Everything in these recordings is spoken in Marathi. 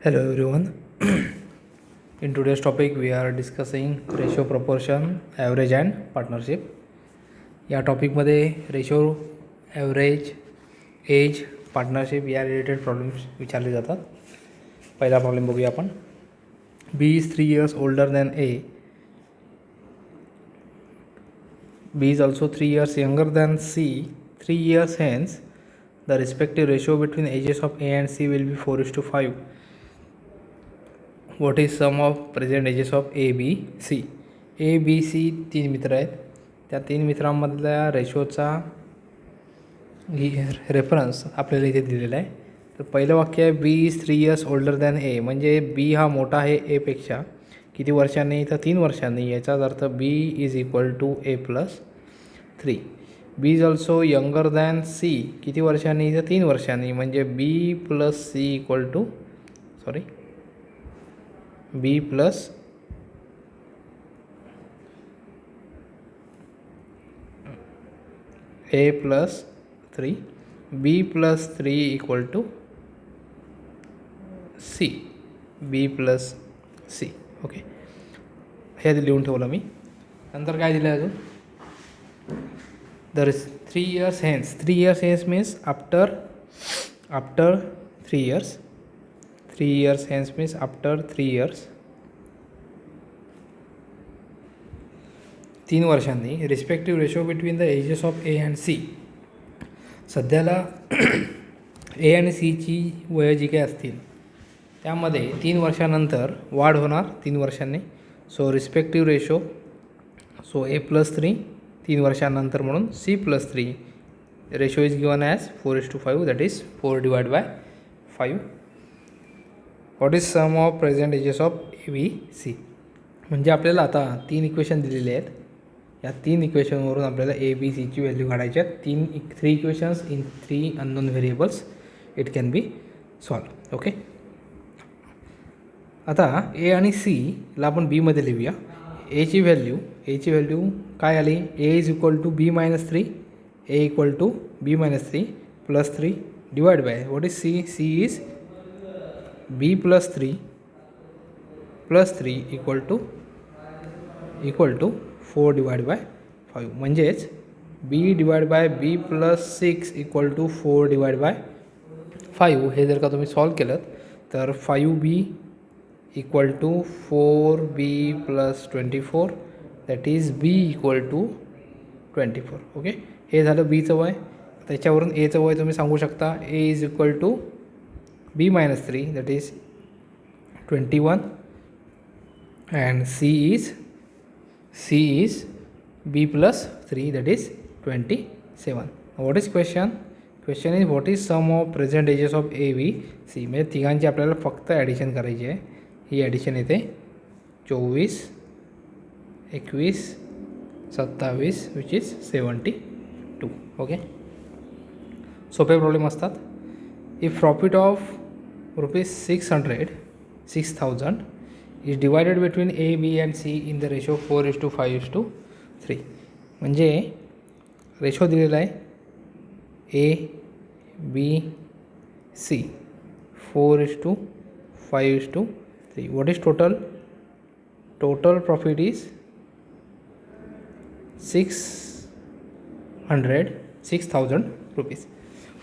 Hello everyone. In today's topic we are discussing ratio, proportion, average and partnership. या टॉपिकमध्ये रेशो, ॲव्हरेज, एज, पार्टनरशिप या रिलेटेड प्रॉब्लेम्स विचारले जातात. पहिला प्रॉब्लेम बघूया आपण. बी is 3 years older than A. B is also 3 years younger than C. 3 years hence, the respective ratio between ages of A and C will be 4:5. What is sum of present ages of A, B, C? A, B, C 3 मित्र आहेत. त्या 3 मित्रांमधल्या रेशोचा रेफरन्स आपल्याला इथे दिलेला आहे. तर पहिलं वाक्य आहे बी इज 3 years ओल्डर दॅन ए, म्हणजे बी हा मोठा आहे एपेक्षा किती वर्षांनी, तर 3 वर्षांनी. याचाच अर्थ B is equal to A plus 3. B is also younger than C, किती वर्षांनी, तर 3 वर्षांनी, म्हणजे B plus C equal to B plus A plus 3. B plus 3 equal to C, B plus C. Okay, हे लिहून ठेवलं मी. नंतर काय दिलं आहे अजून, दर 3 years hence. 3 years hence means after 3 years. 3 years hence means after 3 years. 3 वर्षांनी respective ratio between the ages of A and C. सध्याला ए आणि सीची वय जी काही असतील त्यामध्ये 3 वर्षानंतर वाढ होणार 3 वर्षांनी. So respective ratio, so A plus 3 3 वर्षांनंतर, म्हणून C plus 3. Ratio is given as 4:5, that is 4/5. What is sum of present ages of A, B, C. म्हणजे आपल्याला आता 3 इक्वेशन दिलेले आहेत. या 3 इक्वेशनवरून आपल्याला ए, बी, सीची व्हॅल्यू काढायची आहेत. 3 equations in 3 unknown variables. It can be solve. Okay, आता ए आणि सीला आपण बीमध्ये लिहूया. एची व्हॅल्यू काय आली, A is equal to B minus 3, A equal to B minus 3 plus 3 divide by what is C. C is B plus 3 equal to 4/5. म्हणजेच B divide by B plus 6 equal to 4/5. हे जर का तुम्ही सॉल्व केलं तर 5b equal to 4b plus 24, that is B equal to 24. Okay, हे झालं बीचं वय. त्याच्यावरून एचं वय तुम्ही सांगू शकता. A is equal to B minus 3, that is 21, and C is B plus 3, that is 27. What is question is what is sum of present ages of A, B, C. म्हणजे तिघांची आपल्याला फक्त ॲडिशन करायची आहे. ही ॲडिशन येते 24, 21, 27, विच इज 72. ओके, सोपे प्रॉब्लेम असतात. If profit of ₹6,000 is divided between A, B and C in the ratio 4:5:3. म्हणजे रेशो दिलेला आहे A, B, C 4:5:3. What is total? Total profit is 6,000 rupees.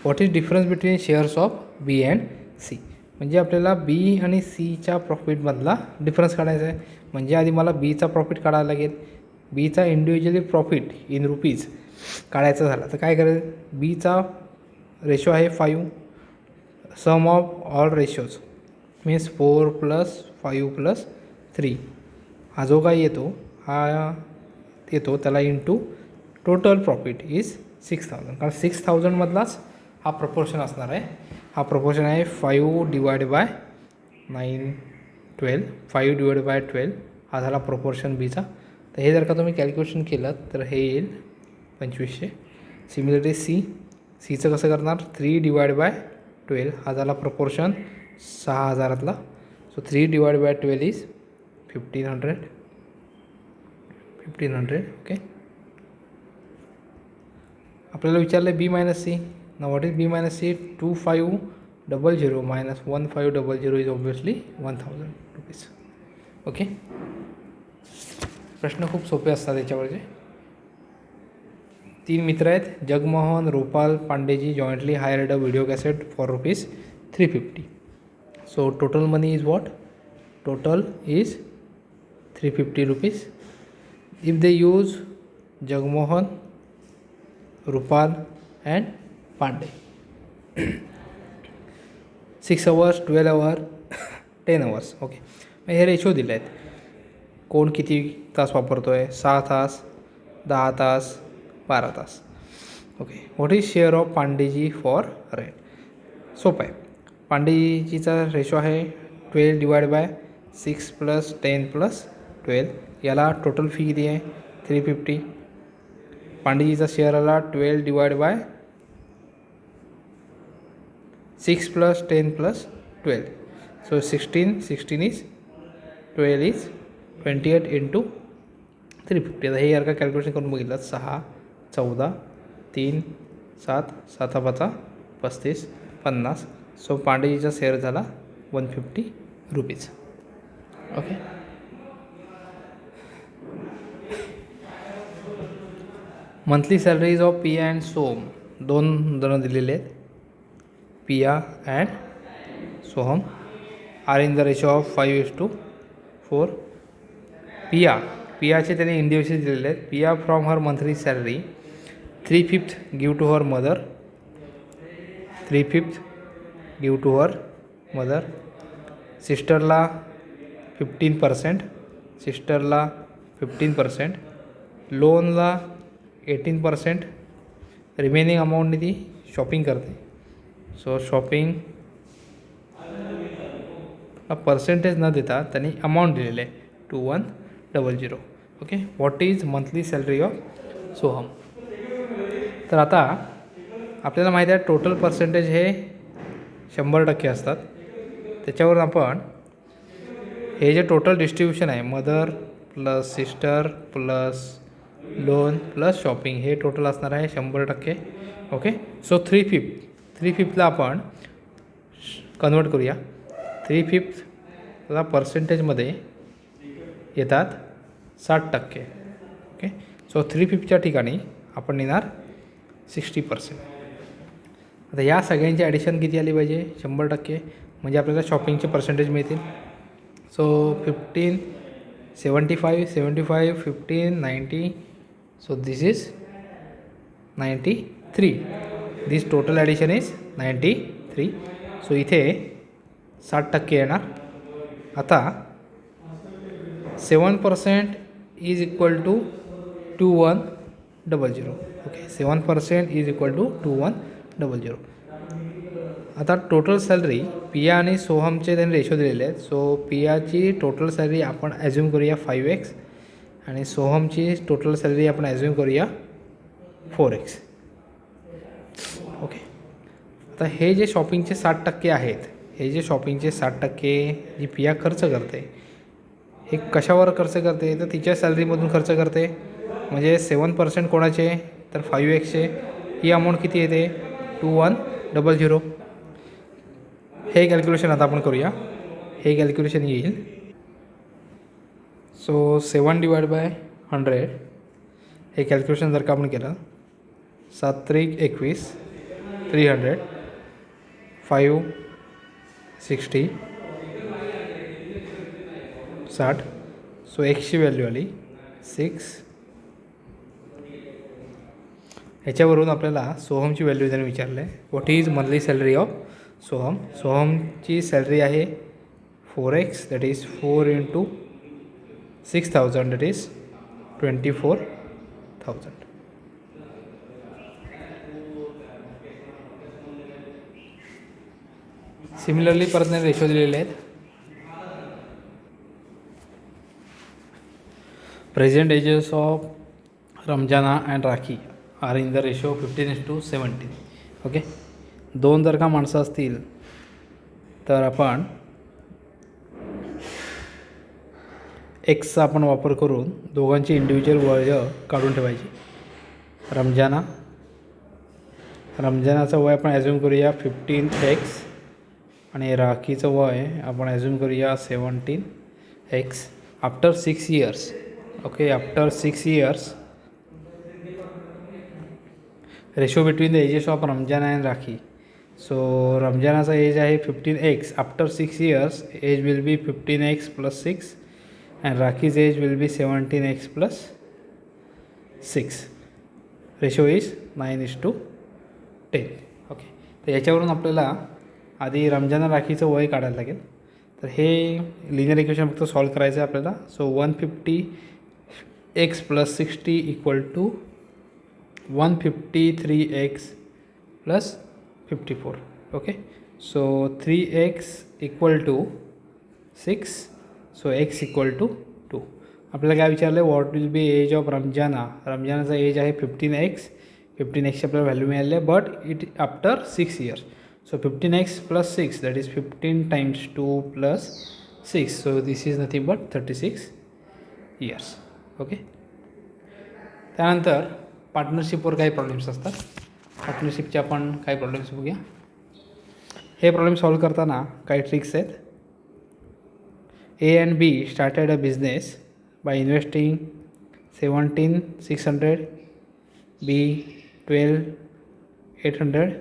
What is difference between shares of B and C? म्हणजे आपल्याला बी आणि सीच्या प्रॉफिटमधला डिफरन्स काढायचा आहे. म्हणजे आधी मला बीचा प्रॉफिट काढायला लागेल. बीचा इंडिव्हिज्युअली प्रॉफिट इन रुपीज काढायचा झाला तर काय करेल, बीचा रेशो आहे 5, सम ऑफ ऑल रेशोज मीन्स 4 + 5 + 3. हा जो काय येतो त्याला इंटू टोटल प्रॉफिट इज 6,000. कारण 6,000मधलाच हा प्रपोर्शन असणार आहे. हा प्रपोर्शन आहे 5/12. हा झाला प्रपोर्शन बीचा. तर हे जर का तुम्ही कॅल्क्युलेशन केलं तर हे येईल 2500. सिमिलरली सीचं कसं करणार, 3/12. हा झाला प्रपोर्शन 6,000तला. So 3/12 is 1,500. ओके, आपल्याला विचारलं बी मायनस सी. ना what is B minus C, 25 1500 minus 1500 is obviously 1000 rupees. Okay, प्रश्न खूप सोपे असतात याच्यावरचे. 3 मित्र आहेत, Jagmohan, Rupal, Pandeji jointly hired a video cassette for rupees 350. So total money is what? Total is 350 rupees. If they use Jagmohan, Rupal and Pandey 6 hours, 12 hours, 10 hours. Okay, मग हे रेशो दिले आहेत. कोण किती तास वापरतो आहे? 6 तास, 10 तास, 12 तास. Okay, what is share of Pandeji for rent? सोपं आहे. पांडेजीचा रेशो आहे 12/6 + 10 + 12. याला टोटल फी किती आहे? 350. पांडेजीचा शेअर आला 12/6 + 10 + 12. So 16 is 12 is 28 × 350. आता हे यार का कॅल्क्युलेशन करून बघितलं. 6, 14, 3, 7, 7 5 35, 50. सो पांडेजीचा शेअर झाला 150 rupees. Okay, monthly salaries of Piya and Soham. 2 जण दिलेले आहेत, Piya and Soham, are in the ratio of 5:4. पियाचे त्याने इंडिव्हिज्युअल दिलेले आहेत. Piya from her monthly salary 3/5 give to her mother. 3/5 give to her mother. सिस्टरला 15%. सिस्टरला 15%. लोनला 18%. रिमेनिंग अमाऊंटने ती शॉपिंग करते. सो शॉपिंग पर्सेंटेज न देता त्यांनी अमाऊंट दिलेले आहे 2100. Okay, what is monthly salary of Soham? तर आता आपल्याला माहिती आहे टोटल पर्सेंटेज हे 100% असतात. त्याच्यावर आपण हे जे टोटल डिस्ट्रीब्युशन आहे, mother plus sister plus lone plus shopping, हे टोटल असणार आहे 100%. ओके, सो 3/5ला आपण कन्वर्ट करूया. 3/5ला पर्सेंटेजमध्ये येतात 60%. ओके, सो 3/5च्या ठिकाणी आपण येणार 60%. आता या सगळ्यांची ॲडिशन किती आली पाहिजे? 100%, म्हणजे आपल्याला शॉपिंगचे पर्सेंटेज मिळतील. So 15, 75, 75, 15, 90. So this is 93. This total addition is 93. So इथे 60% येणार. आता 7% is equal to 2100. Okay, 7% is equal to 2100. आता टोटल सॅलरी पिया आणि सोहमचे त्यांनी रेशो दिलेले आहेत. सो पियाची टोटल सॅलरी आपण ॲज्युम करूया 5x आणि सोहमची टोटल सॅलरी आपण ॲज्युम करूया 4x. ओके, आता हे जे शॉपिंगचे 60% आहेत, हे जे शॉपिंगचे 60% जी पिया खर्च करते, हे कशावर खर्च करते? तर तिच्या सॅलरीमधून खर्च करते. म्हणजे 7% कोणाचे? तर 5xचे. ही अमाऊंट किती येते? 2100. हे कॅल्क्युलेशन आता आपण करूया. हे कॅल्क्युलेशन येईल. सो 7/100 हे कॅल्क्युलेशन जर का आपण केलं, 7 त्रिक 21, 300, 5 60, 60. सो एक्सची व्हॅल्यू आली 6. ह्याच्यावरून आपल्याला सोहमची व्हॅल्यू त्याने विचारलं आहे. What is monthly salary of Soham? सोहमची सॅलरी आहे 4x, that is 4 × 6000, that is 24,000. Similarly परत नाही रेशो दिलेले आहेत. Present ages of Ramzana and Rakhi are in the ratio 15:17. Okay, 2 जर का माणसं असतील तर आपण एक्सचा आपण वापर करून दोघांची इंडिव्हिज्युअल वय काढून ठेवायची. रमजानाचं वय आपण ॲज्युम करूया 15x आणि राखीचं वय आपण ॲझ्युम करूया 17x after 6 years. Okay, after 6 years ratio between the ages of Ramzan and Rakhi. So रमजानाचा एज आहे 15x. After 6 years age will be 15x + 6 and Rakhi's age will be 17x + 6. Ratio is 9:10. Okay, तर याच्यावरून आपल्याला आधी रमजान राखीचं वय काढायला लागेल. तर हे लिनियर इक्वेशन फक्त सॉल्व करायचं आहे आपल्याला. So 150x + 60 = 153x + 54. Okay, so 3x = 6. So x = 2. आपल्याला काय विचारलं आहे, what will be age of Ramzana. रमजानाचा एज आहे 15x. 15xची आपल्याला व्हॅल्यू मिळाली आहे, but it after 6 years. So 15x + 6 that is 15 × 2 + 6. So this is nothing but 36 years. Okay, त्यानंतर पार्टनरशिपवर काही प्रॉब्लेम्स असतात. पार्टनरशिपचे आपण काही प्रॉब्लेम्स बघूया. हे प्रॉब्लेम सॉल्व करताना काही ट्रिक्स आहेत. A and B started a business by investing 17,600, B 12,800.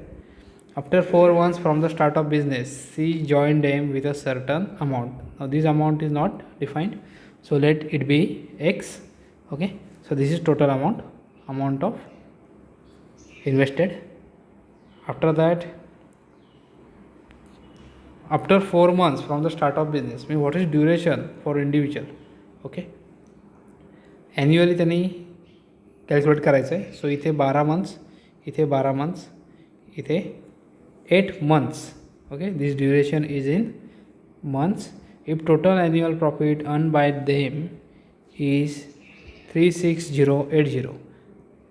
After 4 months from the start of business, C joined them with a certain amount. Now this amount is not defined, so let it be X. Okay, so this is total amount of invested. After that, after 4 months from the start of business, means what is duration for individual. Okay, annually त्यांनी कॅल्क्युलेट करायचं आहे. सो इथे 12 मंथ्स, इथे 12 मंथ्स, इथे 8 months. Okay, this duration is in months. If total annual profit earn by them is 36080.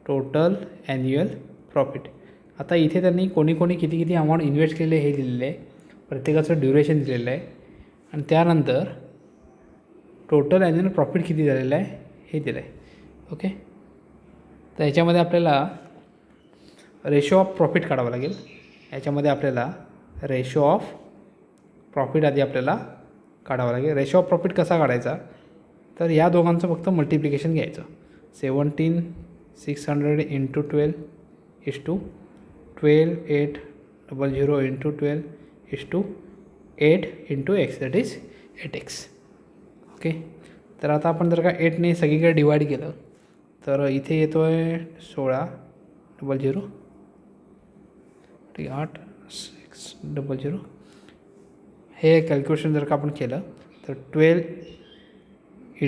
Total annual profit. आता इथे त्यांनी कोणी कोणी किती किती अमाऊंट इन्व्हेस्ट केले हे दिलेलं आहे, प्रत्येकाचं ड्युरेशन दिलेलं आहे, आणि त्यानंतर टोटल ॲन्युअल प्रॉफिट किती झालेलं आहे हे दिलं आहे. ओके, तर याच्यामध्ये आपल्याला रेशो ऑफ प्रॉफिट काढावं लागेल. याच्यामध्ये आपल्याला रेशो ऑफ प्रॉफिट आधी आपल्याला काढावं लागेल. रेशो ऑफ प्रॉफिट कसा काढायचा, तर या दोघांचं फक्त मल्टिप्लिकेशन घ्यायचं. 17,600 × 12 = 12,800 × 12 = 8 × x, that is 8x. Okay, तर आता आपण जर का 8ने सगळीकडे डिवाईड केलं तर इथे येतो आहे 16,000. ठीक आहे, 8,600. हे कॅल्क्युलेशन जर का आपण केलं तर 12 ×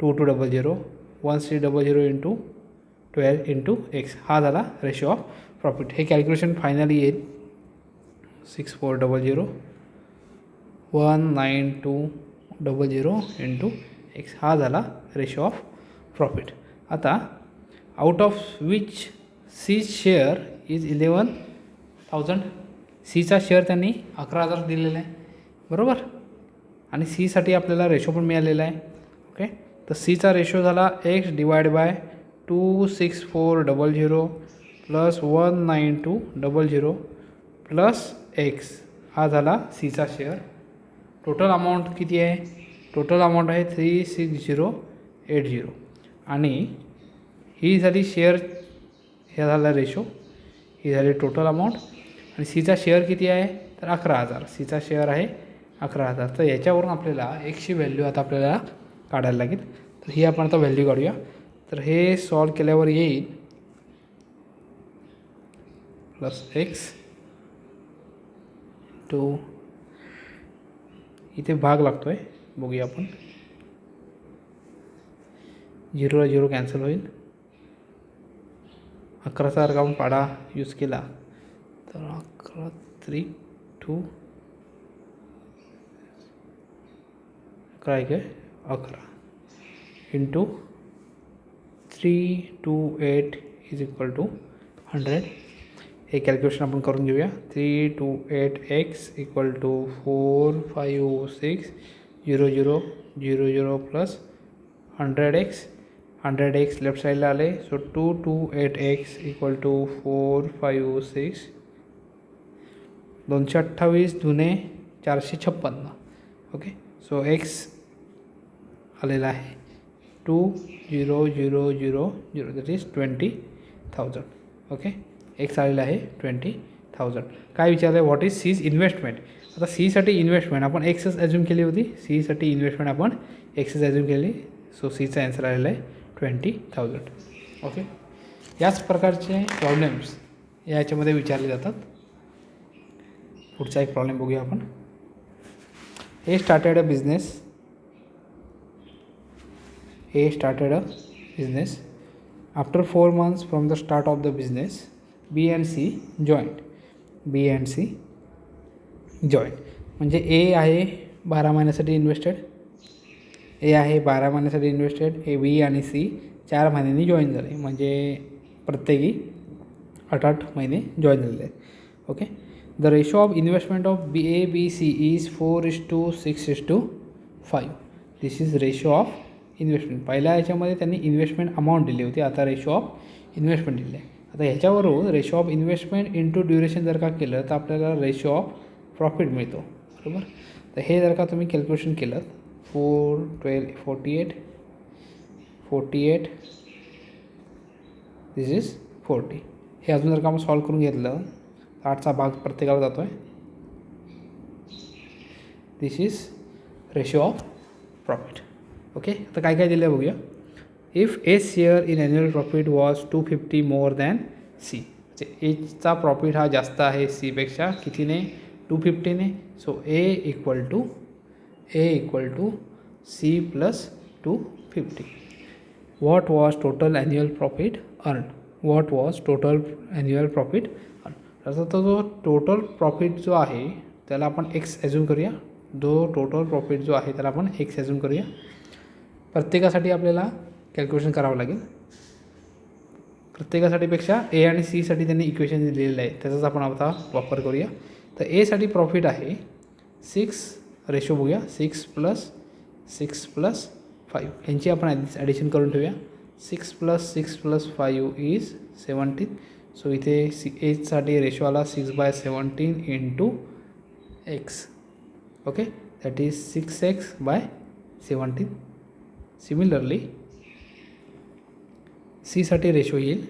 2200, 1600 × 12 × x हा झाला रेशो ऑफ प्रॉफिट. हे कॅल्क्युलेशन फायनली येईल 6400, 19200 × x हा झाला रेशो ऑफ प्रॉफिट. आता out of which C share is 11,000. सीचा शेअर त्यांनी 11,000 दिलेला आहे, बरोबर, आणि सीसाठी आपल्याला रेशो पण मिळालेला आहे. ओके, तर सीचा रेशो झाला x / 26400 + 19200 + x हा झाला सीचा शेअर. टोटल अमाऊंट किती आहे, टोटल अमाऊंट आहे 36080, आणि ही झाली शेअर, हे झाला रेशो, ही झाली टोटल अमाऊंट, आणि सीचा शेअर किती आहे तर 11,000. सीचा शेअर आहे 11,000. तर याच्यावरून आपल्याला एक्सची व्हॅल्यू आता आपल्याला काढायला लागेल. तर ही आपण आता व्हॅल्यू काढूया. तर हे सॉल्व केल्यावर येईल +x टू, इथे भाग लागतो आहे, बघूया आपण. 0 0 कॅन्सल होईल. 11चा जर आपण पाडा यूज केला तर 11 3 2 काय 11 × 328 = 100. हे कॅल्क्युलेशन आपण करून घेऊया. 328x = 45600 + 100x. 100x लेफ्ट साईडला आले, सो 228x = 456 228 दुने 456. ओके, सो एक्स आलेला आहे 20,000 दॅट इज 20,000. ओके, एक्स आलेला आहे 20,000. काय विचारलं आहे, व्हॉट इज सीज इन्व्हेस्टमेंट. आता सीसाठी इन्व्हेस्टमेंट आपण एक्सच ॲज्युम केली होती. सीसाठी इन्व्हेस्टमेंट आपण एक्सच ॲज्युम केली. सो सीचा आन्सर आलेला आहे 20,000. ओके, याच प्रकारचे प्रॉब्लेम्स याच्यामध्ये विचारले जातात. पुढचा एक प्रॉब्लेम बघूया आपण. A started a business. A started a business. After 4 months from the start of the business, B and C joined. B and C joined. म्हणजे A आहे 12 महिन्यासाठी इन्व्हेस्टेड. A आहे 12 महिन्यासाठी इन्व्हेस्टेड. A, B आणि C 4 महिन्यांनी जॉईन झाले. म्हणजे प्रत्येकी 8 महिने जॉईन झालेले आहेत. Okay, the ratio of investment of A, B, C is 4:6:5. This is ratio of investment. पहिल्या याच्यामध्ये त्यांनी इन्व्हेस्टमेंट अमाऊंट दिली होती, आता रेशो ऑफ इन्व्हेस्टमेंट दिली आहे. आता ह्याच्यावरून ratio of investment into duration जर का केलं तर आपल्याला रेशो ऑफ प्रॉफिट मिळतो. बरोबर. तर हे जर का तुम्ही कॅल्क्युलेशन केलं 4, 12, 48 दिस इज 40. हे अजून जर का आपण सॉल्व करून घेतलं 8चा भाग प्रत्येकाला जातो आहे. This is ratio of profit. Okay, तर काय काय दिलं आहे बघूया. If A's share in annual profit was 250 more than C. म्हणजे एजचा प्रॉफिट हा जास्त आहे सीपेक्षा कितीने, 250ने. So A equal to C plus 250. What was total annual profit earn. What was total annual profit earn. तसं तो जो टोटल प्रॉफिट जो आहे त्याला आपण एक्स ॲज्युम करूया. टोटल प्रॉफिट जो आहे त्याला आपण एक्स ॲज्युम करूया. प्रत्येकासाठी आपल्याला कॅल्क्युलेशन करावं लागेल. प्रत्येकासाठीपेक्षा ए आणि सीसाठी त्यांनी इक्वेशन दिलेलं आहे त्याचाच आपण आता वापर करूया. तर एसाठी प्रॉफिट आहे 6 रेशो बघूया 6 + 5. यांची आपण ॲडिशन करून ठेवूया. 6 + 6 + 5 इज 17. सो इथे एजसाठी रेशो आला 6/17 into x. Okay, that is 6x/17. Similarly सीसाठी रेशो येईल.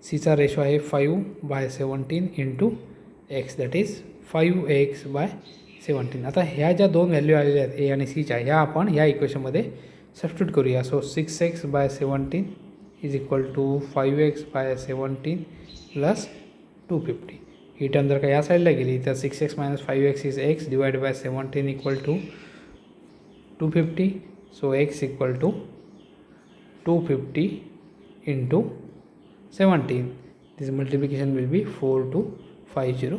सीचा रेशो आहे 5/17 into x that is 5x/17. आता ह्या ज्या दोन व्हॅल्यू आलेल्या आहेत ए आणि सीच्या ह्या आपण ह्या इक्वेशनमध्ये सबस्टिट्यूट करूया. So 6x/17 is equal to 5x/17 plus 250. ही टर्म जर का या साईडला गेली तर 6x - 5x is x divide by 17 equal to 250. So x equal to 250 into 17. This multiplication will be 4250.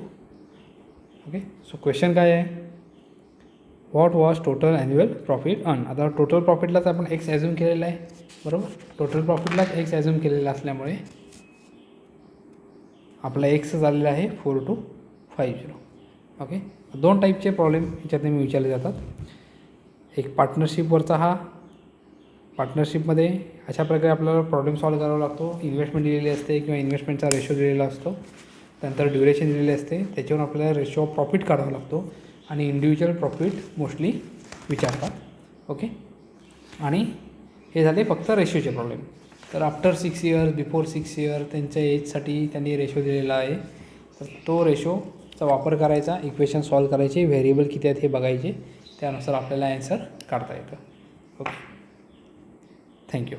Okay. So question काय आहे, what was total annual profit earned. आता टोटल प्रॉफिटलाच आपण एक्स ॲज्युम केलेला आहे. बरोबर. टोटल प्रॉफिटलाच एक्स ॲज्युम केलेला असल्यामुळे आपला एक्स झालेला आहे 4250. ओके, 2 टाईपचे प्रॉब्लेम ह्याच्यात मी विचारले जातात. एक पार्टनरशिपवरचा हा. पार्टनरशिपमध्ये अशा प्रकारे आपल्याला प्रॉब्लेम सॉल्व करावा लागतो. इन्व्हेस्टमेंट दिलेली असते किंवा इन्व्हेस्टमेंटचा रेशो दिलेला असतो. त्यानंतर ड्युरेशन दिलेली असते. त्याच्यावर आपल्याला रेशो ऑफ प्रॉफिट काढावा लागतो आणि इंडिव्हिज्युअल प्रॉफिट मोस्टली विचारतात. ओके, आणि हे झाले फक्त रेशोचे प्रॉब्लेम. तर आफ्टर 6 इयर्स, बिफोर 6 इयर त्यांच्या एजसाठी त्यांनी रेशो दिलेला आहे. तर तो रेशोचा वापर करायचा, इक्वेशन सॉल्व करायचे, व्हेरिएबल किती आहेत हे बघायचे, त्यानुसार आपल्याला ॲन्सर काढता येतं. Okay, thank you.